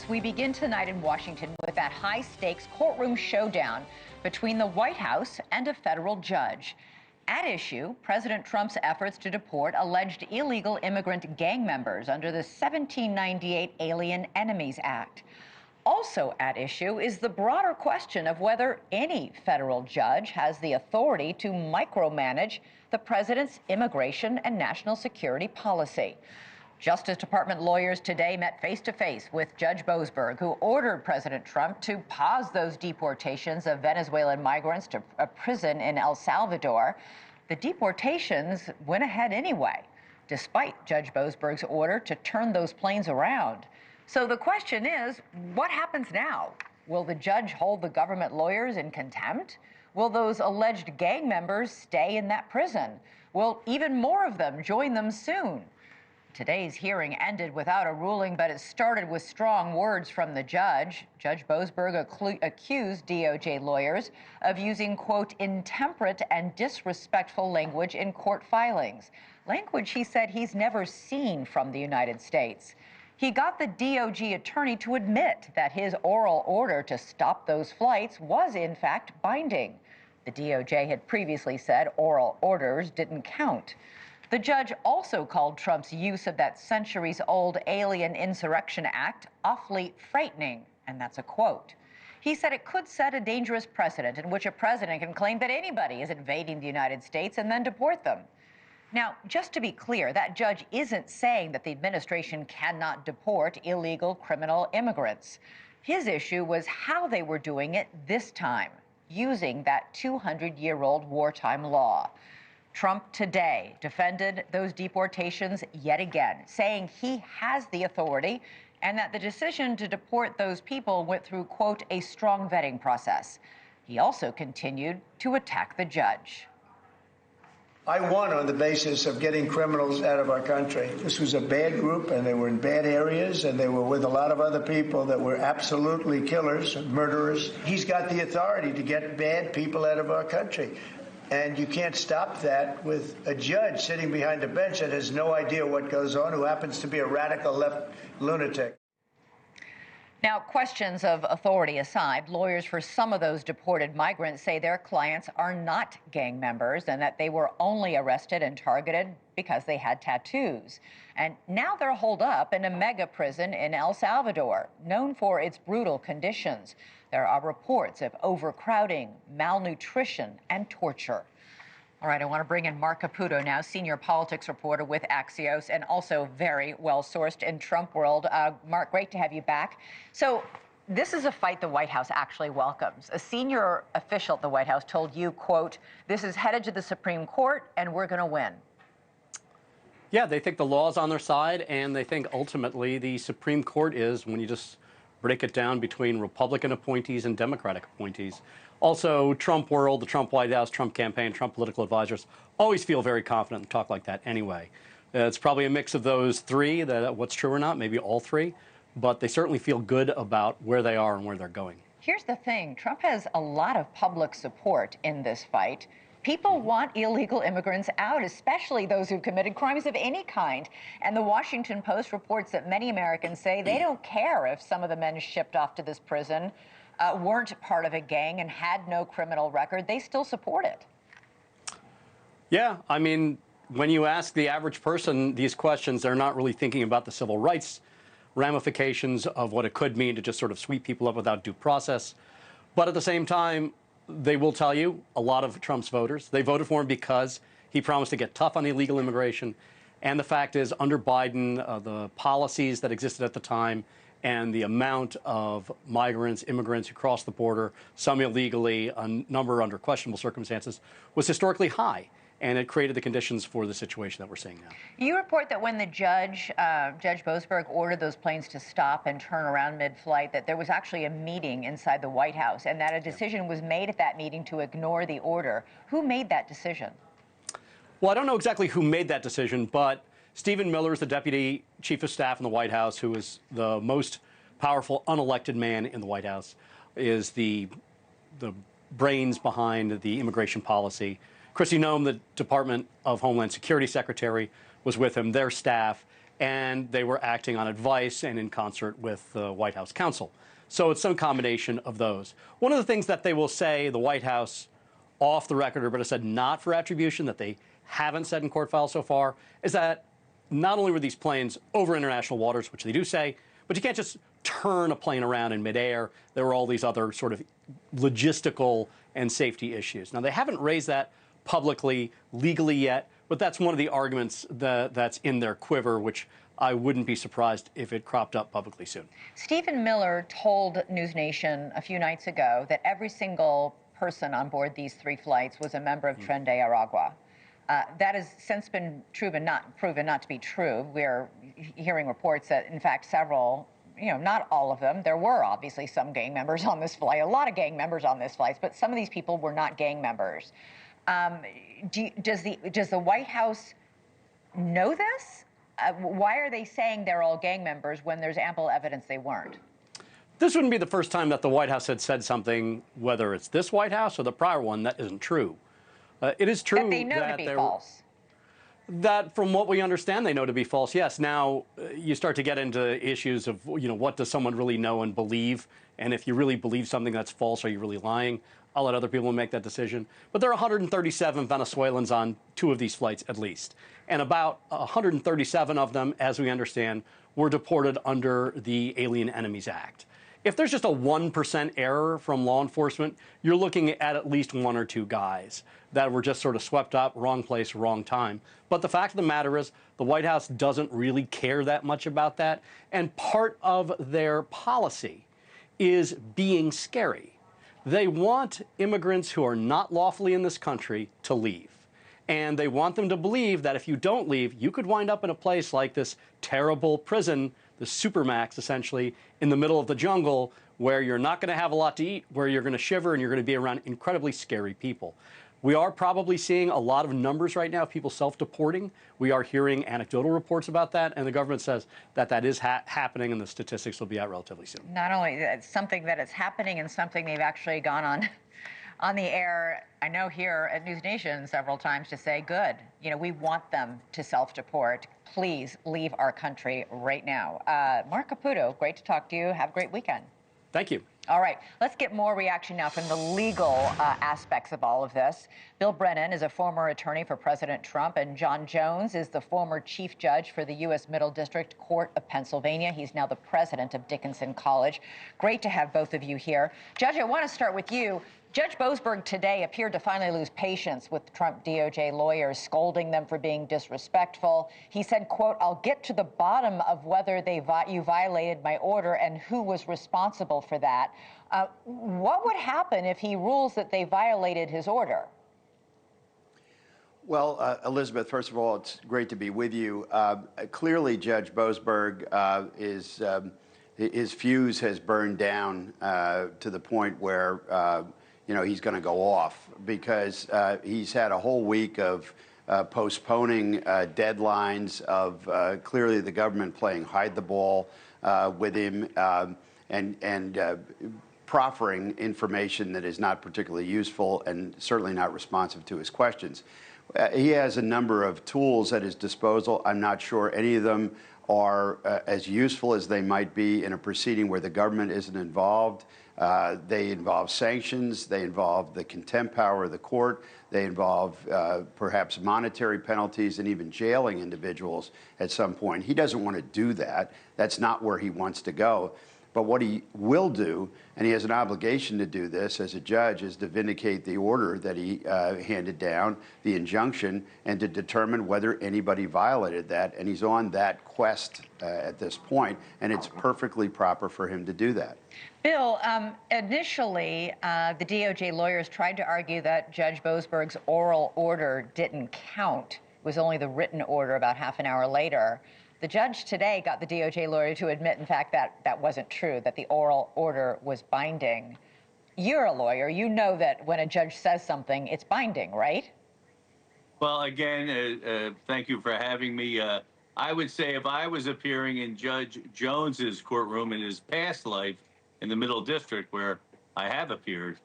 We begin tonight in Washington with that high-stakes courtroom showdown between the White House and a federal judge. At issue, President Trump's efforts to deport alleged illegal immigrant gang members under the 1798 Alien Enemies Act. Also at issue is the broader question of whether any federal judge has the authority to micromanage the president's immigration and national security policy. Justice Department lawyers today met face-to-face with Judge Boasberg, who ordered President Trump to pause those deportations of Venezuelan migrants to a prison in El Salvador. The deportations went ahead anyway, despite Judge Boasberg's order to turn those planes around. So the question is, what happens now? Will the judge hold the government lawyers in contempt? Will those alleged gang members stay in that prison? Will even more of them join them soon? Today's hearing ended without a ruling, but it started with strong words from the judge. Judge Boasberg accused DOJ lawyers of using, quote, intemperate and disrespectful language in court filings. Language he said he's never seen from the United States. He got the DOJ attorney to admit that his oral order to stop those flights was, in fact, binding. The DOJ had previously said oral orders didn't count. The judge also called Trump's use of that centuries-old Alien Insurrection Act awfully frightening, and that's a quote. He said it could set a dangerous precedent in which a president can claim that anybody is invading the United States and then deport them. Now, just to be clear, that judge isn't saying that the administration cannot deport illegal criminal immigrants. His issue was how they were doing it this time, using that 200-year-old wartime law. Trump today defended those deportations yet again, saying he has the authority and that the decision to deport those people went through, quote, a strong vetting process. He also continued to attack the judge. I won on the basis of getting criminals out of our country. This was a bad group, and they were in bad areas, and they were with a lot of other people that were absolutely killers and murderers. He's got the authority to get bad people out of our country. And you can't stop that with a judge sitting behind a bench that has no idea what goes on, who happens to be a radical left lunatic. Now, questions of authority aside, lawyers for some of those deported migrants say their clients are not gang members and that they were only arrested and targeted because they had tattoos. And now they're holed up in a mega prison in El Salvador, known for its brutal conditions. There are reports of overcrowding, malnutrition, and torture. All right, I want to bring in Marc Caputo now, senior politics reporter with Axios and also very well-sourced in Trump world. Marc, great to have you back. So this is a fight the White House actually welcomes. A senior official at the White House told you, quote, this is headed to the Supreme Court and we're going to win. Yeah, they think the law's on their side, and they think ultimately the Supreme Court is, when you just break it down between Republican appointees and Democratic appointees. Also, Trump world, the Trump White House, Trump campaign, Trump political advisors always feel very confident and talk like that anyway. It's probably a mix of those three, that what's true or not, maybe all three, but they certainly feel good about where they are and where they're going. Here's the thing. Trump has a lot of public support in this fight. People want illegal immigrants out, especially those who've committed crimes of any kind. And the Washington Post reports that many Americans say they don't care if some of the men shipped off to this prison weren't part of a gang and had no criminal record. They still support it. Yeah, I mean, when you ask the average person these questions, they're not really thinking about the civil rights ramifications of what it could mean to just sort of sweep people up without due process. But at the same time, they will tell you, a lot of Trump's voters, they voted for him because he promised to get tough on illegal immigration. And the fact is, under Biden, the policies that existed at the time and the amount of migrants, immigrants who crossed the border, some illegally, a number under questionable circumstances, was historically high. And it created the conditions for the situation that we're seeing now. You report that when the Judge Boasberg ordered those planes to stop and turn around mid-flight, that there was actually a meeting inside the White House and that a decision was made at that meeting to ignore the order. Who made that decision? Well, I don't know exactly who made that decision, but Stephen Miller is the deputy chief of staff in the White House, who is the most powerful unelected man in the White House, is the brains behind the immigration policy. Kristi Noem, the Department of Homeland Security Secretary, was with him, their staff, and they were acting on advice and in concert with the White House counsel. So it's some combination of those. One of the things that they will say, the White House, off the record, or better said, not for attribution, that they haven't said in court files so far, is that not only were these planes over international waters, which they do say, but you can't just turn a plane around in midair. There were all these other sort of logistical and safety issues. Now, they haven't raised that publicly, legally yet, but that's one of the arguments that's in their quiver, which I wouldn't be surprised if it cropped up publicly soon. Stephen Miller told NewsNation a few nights ago that every single person on board these 3 flights was a member of Tren de Aragua. That has since been proven not to be true. We're hearing reports that, in fact, several, not all of them, there were obviously some gang members on this flight, a lot of gang members on this flight, but some of these people were not gang members. Does the White House know this? Why are they saying they're all gang members when there's ample evidence they weren't? This wouldn't be the first time that the White House had said something, whether it's this White House or the prior one, that isn't true. It is true that they know to be false. That, from what we understand, they know to be false. Yes. Now you start to get into issues of, what does someone really know and believe, and if you really believe something that's false, are you really lying? I'll let other people make that decision. But there are 137 Venezuelans on 2 of these flights at least, and about 137 of them, as we understand, were deported under the Alien Enemies Act. If there's just a 1% error from law enforcement, you're looking at least 1 or 2 guys that were just sort of swept up, wrong place, wrong time. But the fact of the matter is, the White House doesn't really care that much about that. And part of their policy is being scary. They want immigrants who are not lawfully in this country to leave. And they want them to believe that if you don't leave, you could wind up in a place like this terrible prison, the supermax, essentially, in the middle of the jungle, where you're not going to have a lot to eat, where you're going to shiver, and you're going to be around incredibly scary people. We are probably seeing a lot of numbers right now of people self-deporting. We are hearing anecdotal reports about that, and the government says that that is happening, and the statistics will be out relatively soon. Not only it's something that is happening, and something they've actually gone on the air, I know here at NewsNation several times, to say, good, we want them to self-deport. Please leave our country right now. Marc Caputo, great to talk to you. Have a great weekend. Thank you. All right, let's get more reaction now from the legal aspects of all of this. Bill Brennan is a former attorney for President Trump, and John Jones is the former chief judge for the U.S. Middle District Court of Pennsylvania. He's now the president of Dickinson College. Great to have both of you here. Judge, I want to start with you. Judge Boasberg today appeared to finally lose patience with Trump DOJ lawyers, scolding them for being disrespectful. He said, quote, "I'll get to the bottom of whether you violated my order and who was responsible for that." What would happen if he rules that they violated his order? Well, Elizabeth, first of all, it's great to be with you. Clearly, Judge Boasberg his fuse has burned down to the point where he's going to go off, because he's had a whole week of postponing deadlines, of clearly the government playing hide the ball with him, and proffering information that is not particularly useful and certainly not responsive to his questions. He has a number of tools at his disposal. I'm not sure any of them are as useful as they might be in a proceeding where the government isn't involved. They involve sanctions. They involve the contempt power of the court. They involve perhaps monetary penalties and even jailing individuals at some point. He doesn't want to do that. That's not where he wants to go. But what he will do, and he has an obligation to do this as a judge, is to vindicate the order that he handed down, the injunction, and to determine whether anybody violated that. And he's on that quest at this point, and it's perfectly proper for him to do that. Bill, initially, the DOJ lawyers tried to argue that Judge Boasberg's oral order didn't count. It was only the written order about half an hour later. The judge today got the DOJ lawyer to admit, in fact, that that wasn't true, that the oral order was binding. You're a lawyer. You know that when a judge says something, it's binding, right? Well, again, thank you for having me. I would say if I was appearing in Judge Jones's courtroom in his past life in the Middle District, where I have appeared,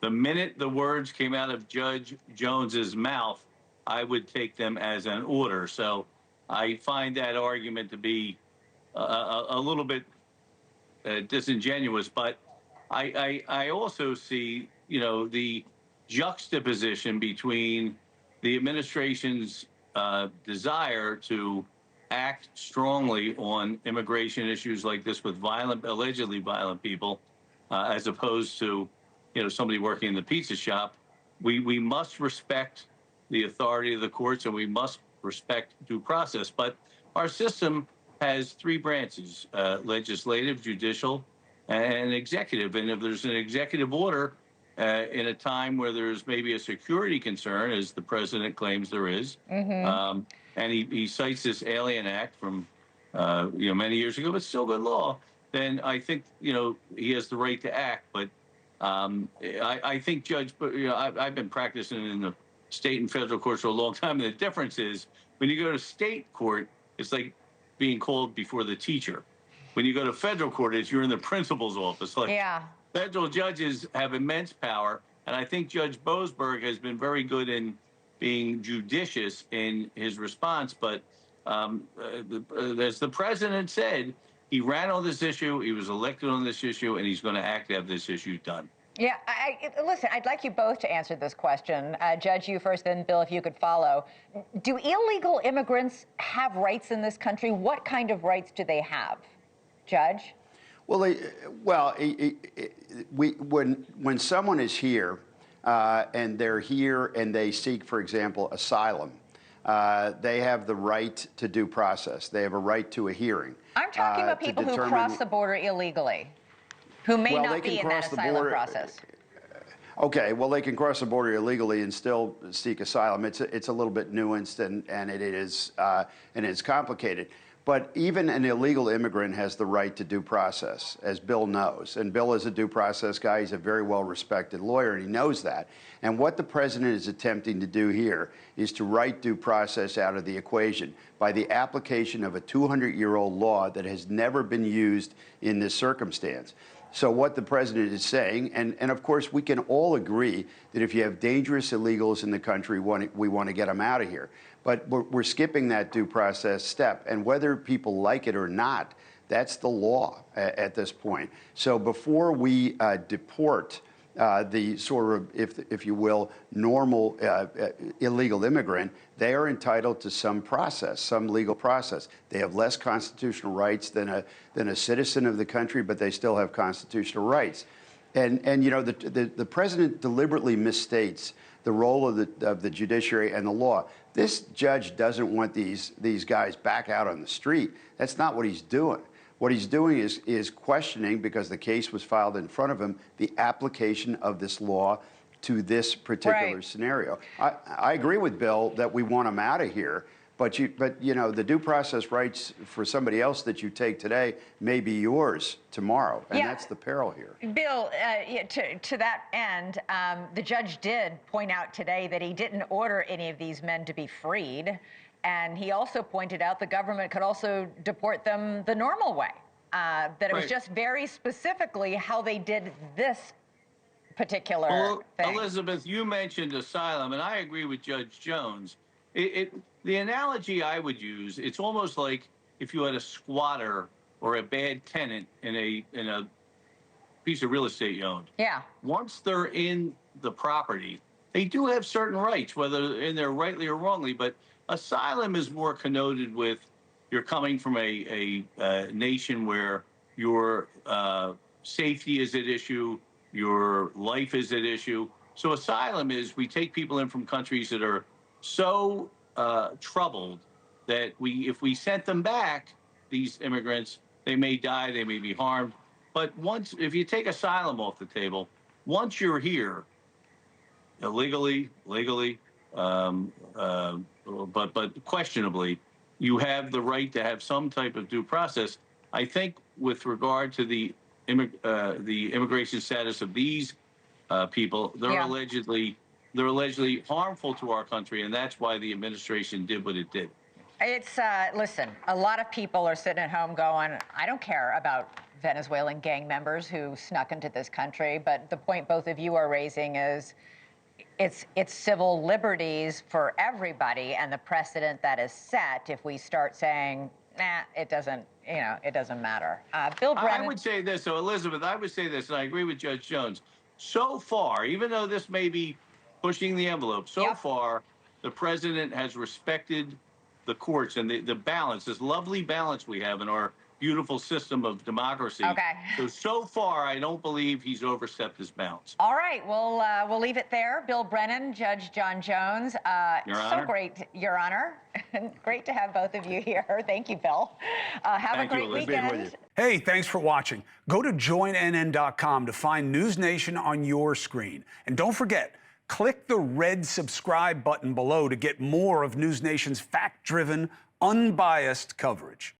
the minute the words came out of Judge Jones's mouth, I would take them as an order. So I find that argument to be a little bit disingenuous. But I also see, the juxtaposition between the administration's desire to act strongly on immigration issues like this with allegedly violent people, as opposed to, somebody working in the pizza shop. We must respect the authority of the courts, and we must respect due process. But our system has three branches: legislative, judicial, and executive. And if there's an executive order in a time where there's maybe a security concern, as the president claims there is, and he cites this Alien Act from many years ago, but still good law, then I think he has the right to act. But I think I've been practicing in the state and federal courts for a long time, and the difference is when you go to state court, it's like being called before the teacher. When you go to federal court, you're in the principal's office. Like, yeah. Federal judges have immense power, and I think Judge Boasberg has been very good in being judicious in his response. But as the president said, he ran on this issue, he was elected on this issue, and he's going to act to have this issue done. Yeah, listen, I'd like you both to answer this question. Judge, you first, then Bill, if you could follow. Do illegal immigrants have rights in this country? What kind of rights do they have? Judge? Well, when someone is here and they're here and they seek, for example, asylum, they have the right to due process. They have a right to a hearing. I'm talking about people who cross the border illegally, who may not be in that asylum process. Okay, well, they can cross the border illegally and still seek asylum. It's a little bit nuanced and it is complicated. But even an illegal immigrant has the right to due process, as Bill knows. And Bill is a due process guy. He's a very well-respected lawyer, and he knows that. And what the president is attempting to do here is to write due process out of the equation by the application of a 200-year-old law that has never been used in this circumstance. So what the president is saying, and of course we can all agree that if you have dangerous illegals in the country, we want to get them out of here. But we're skipping that due process step. And whether people like it or not, that's the law at this point. So before we deport the sort of, if you will, normal illegal immigrant, they are entitled to some process, some legal process. They have less constitutional rights than a citizen of the country, but they still have constitutional rights. And the president deliberately misstates the role of the judiciary and the law. This judge doesn't want these guys back out on the street. That's not what he's doing. What he's doing is questioning, because the case was filed in front of him, the application of this law to this particular scenario. I agree with Bill that we want them out of here, but the due process rights for somebody else that you take today may be yours tomorrow, and that's the peril here. Bill, to that end, the judge did point out today that he didn't order any of these men to be freed. And he also pointed out the government could also deport them the normal way, that it was just very specifically how they did this particular thing. Elizabeth, you mentioned asylum, and I agree with Judge Jones. The analogy I would use, it's almost like if you had a squatter or a bad tenant in a piece of real estate you owned. Yeah. Once they're in the property, they do have certain rights, whether in there rightly or wrongly, but asylum is more connoted with you're coming from a nation where your safety is at issue, your life is at issue. So asylum is we take people in from countries that are so troubled that if we sent them back, these immigrants, they may die, they may be harmed. But if you take asylum off the table, once you're here, illegally, legally, but questionably, you have the right to have some type of due process. I think with regard to the immigration status of these people, they're allegedly harmful to our country, and that's why the administration did what it did. It's listen, a lot of people are sitting at home going, I don't care about Venezuelan gang members who snuck into this country, but the point both of you are raising is it's civil liberties for everybody, and the precedent that is set if we start saying, nah, it doesn't matter. Bill Brennan. I would say this, so Elizabeth, I would say this, and I agree with Judge Jones. So far, even though this may be pushing the envelope, so far, the president has respected the courts and the balance, this lovely balance we have in our beautiful system of democracy. Okay. So far, I don't believe he's overstepped his bounds. All right, we'll leave it there. Bill Brennan, Judge John Jones. Your Honor. So great, Your Honor. Great to have both of you here. Thank you, Bill. Have a great weekend. Hey, thanks for watching. Go to joinnn.com to find NewsNation on your screen. And don't forget, click the red subscribe button below to get more of NewsNation's fact-driven, unbiased coverage.